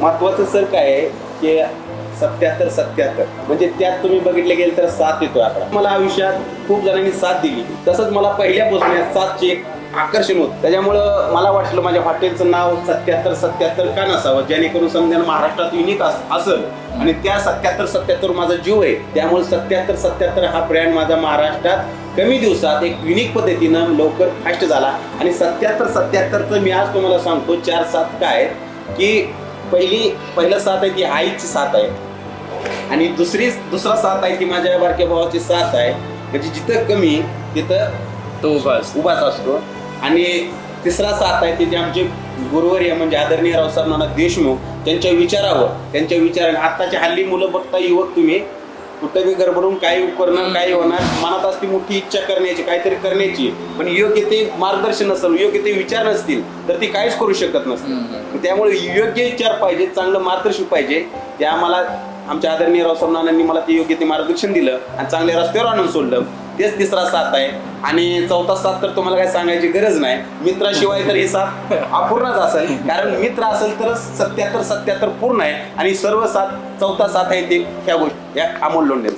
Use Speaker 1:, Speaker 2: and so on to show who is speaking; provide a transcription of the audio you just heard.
Speaker 1: महत्वाचं सर काय आहे की 77-77 म्हणजे त्यात तुम्ही बघितले गेले तर 7 येतो आकडा. मला आयुष्यात खूप जणांनी साथ दिली, तसंच मला पहिल्यापासून या 7चे एक आकर्षण होतं. त्याच्यामुळं मला वाटलं माझ्या हॉटेलचं नाव 77-77 का नसावं, जेणेकरून समजा महाराष्ट्रात युनिक असेल आणि त्या 77-77 माझा जीव आहे. त्यामुळे 77-77 हा ब्रँड माझा महाराष्ट्रात कमी दिवसात एक युनिक पद्धतीनं लवकर फास्ट झाला. आणि 77-77 मी आज तुम्हाला सांगतो 4 7 काय की पहिलं 7 आहे ती आईची 7 आहे आणि दुसरा 7 आहे ती माझ्या बारक्या भावाची 7 आहे. म्हणजे जिथं कमी तिथं
Speaker 2: तो
Speaker 1: उभाच असतो. आणि तिसरा 7 आहे ते जे आमचे गुरुवर्य म्हणजे आदरणीय रावसाहेब नाना देशमुख त्यांच्या विचाराने आत्ताच्या हल्ली मुलं बघता युवक तुम्ही कुठं बी गडबडून काही करणं काही होणार मनात असती मोठी इच्छा करण्याची काहीतरी करण्याची, पण योग्य ते मार्गदर्शन नसेल योग्य ते विचार नसतील तर ती काहीच करू शकत नसतील. त्यामुळे योग्य विचार पाहिजे, चांगलं मार्गदर्शन पाहिजे. ते आम्हाला आमच्या आदरणीय रावसाहेब नानांनी मला ते योग्य ते मार्गदर्शन दिलं आणि चांगल्या रस्त्यावर आणून सोडलं. तेच तिसरा 7 आहे. आणि चौथा 7 तर तुम्हाला काय सांगायची गरज नाही. मित्राशिवाय तर हे 7 अपूर्णच असेल, कारण मित्र असेल तर 77-77 पूर्ण आहे. आणि सर्व 7 चौथा 7 आहे ते ह्या गोष्टी या अमोल लोंढे.